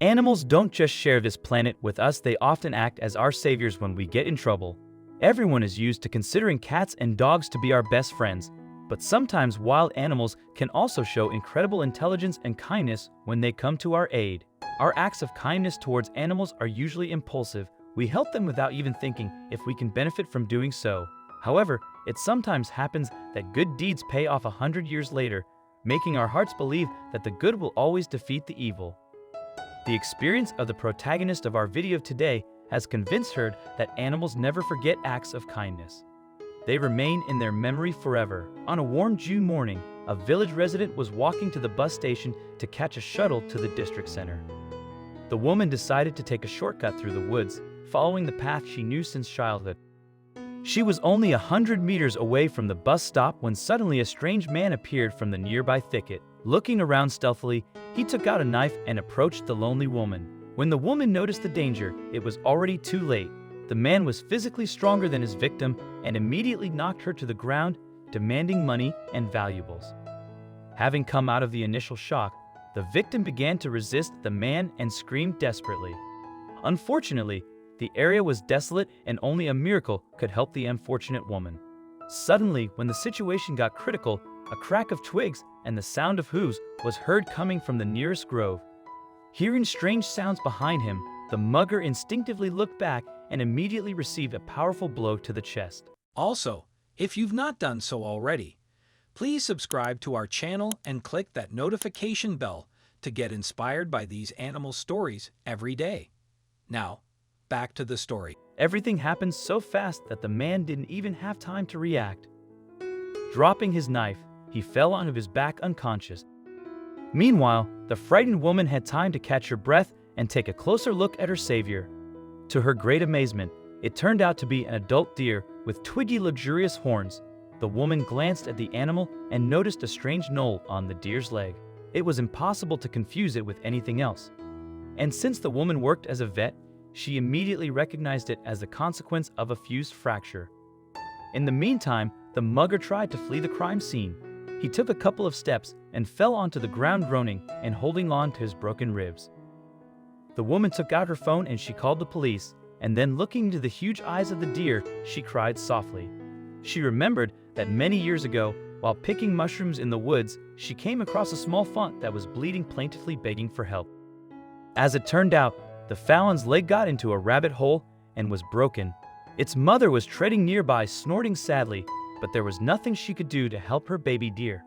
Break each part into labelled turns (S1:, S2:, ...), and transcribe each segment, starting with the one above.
S1: Animals don't just share this planet with us, they often act as our saviors when we get in trouble. Everyone is used to considering cats and dogs to be our best friends, but sometimes wild animals can also show incredible intelligence and kindness when they come to our aid. Our acts of kindness towards animals are usually impulsive. We help them without even thinking if we can benefit from doing so. However, it sometimes happens that good deeds pay off 100 years later, making our hearts believe that the good will always defeat the evil. The experience of the protagonist of our video today has convinced her that animals never forget acts of kindness. They remain in their memory forever. On a warm June morning, a village resident was walking to the bus station to catch a shuttle to the district center. The woman decided to take a shortcut through the woods, following the path she knew since childhood. She was only 100 meters away from the bus stop when suddenly a strange man appeared from the nearby thicket. Looking around stealthily, he took out a knife and approached the lonely woman. When the woman noticed the danger, it was already too late. The man was physically stronger than his victim and immediately knocked her to the ground, demanding money and valuables. Having come out of the initial shock, the victim began to resist the man and screamed desperately. Unfortunately, the area was desolate and only a miracle could help the unfortunate woman. Suddenly, when the situation got critical, a crack of twigs and the sound of hooves was heard coming from the nearest grove. Hearing strange sounds behind him, the mugger instinctively looked back and immediately received a powerful blow to the chest.
S2: Also, if you've not done so already, please subscribe to our channel and click that notification bell to get inspired by these animal stories every day. Now, back to the story.
S1: Everything happened so fast that the man didn't even have time to react. Dropping his knife, he fell onto his back unconscious. Meanwhile, the frightened woman had time to catch her breath and take a closer look at her savior. To her great amazement, it turned out to be an adult deer with twiggy, luxurious horns. The woman glanced at the animal and noticed a strange knoll on the deer's leg. It was impossible to confuse it with anything else. And since the woman worked as a vet, she immediately recognized it as the consequence of a fused fracture. In the meantime, the mugger tried to flee the crime scene. He took a couple of steps and fell onto the ground groaning and holding on to his broken ribs. The woman took out her phone and she called the police, and then looking into the huge eyes of the deer, she cried softly. She remembered that many years ago, while picking mushrooms in the woods, she came across a small fawn that was bleeding plaintively, begging for help. As it turned out, the fawn's leg got into a rabbit hole and was broken. Its mother was treading nearby, snorting sadly, but there was nothing she could do to help her baby deer.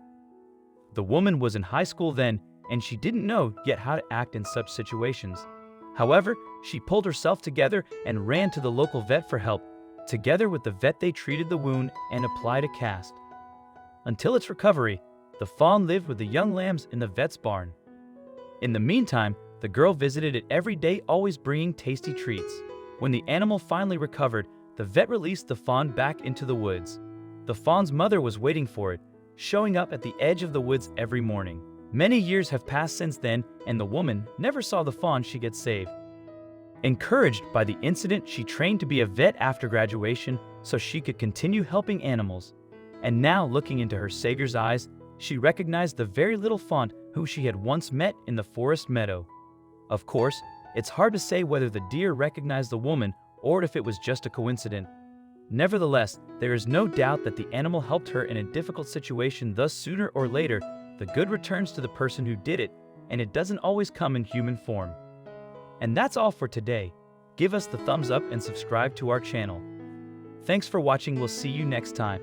S1: The woman was in high school then, and she didn't know yet how to act in such situations. However, she pulled herself together and ran to the local vet for help. Together with the vet, they treated the wound and applied a cast. Until its recovery, the fawn lived with the young lambs in the vet's barn. In the meantime, the girl visited it every day, always bringing tasty treats. When the animal finally recovered, the vet released the fawn back into the woods. The fawn's mother was waiting for it, showing up at the edge of the woods every morning. Many years have passed since then, and the woman never saw the fawn she had saved. Encouraged by the incident, she trained to be a vet after graduation so she could continue helping animals. And now, looking into her savior's eyes, she recognized the very little fawn who she had once met in the forest meadow. Of course, it's hard to say whether the deer recognized the woman or if it was just a coincidence. Nevertheless, there is no doubt that the animal helped her in a difficult situation, thus sooner or later, the good returns to the person who did it, and it doesn't always come in human form. And that's all for today. Give us the thumbs up and subscribe to our channel. Thanks for watching. We'll see you next time.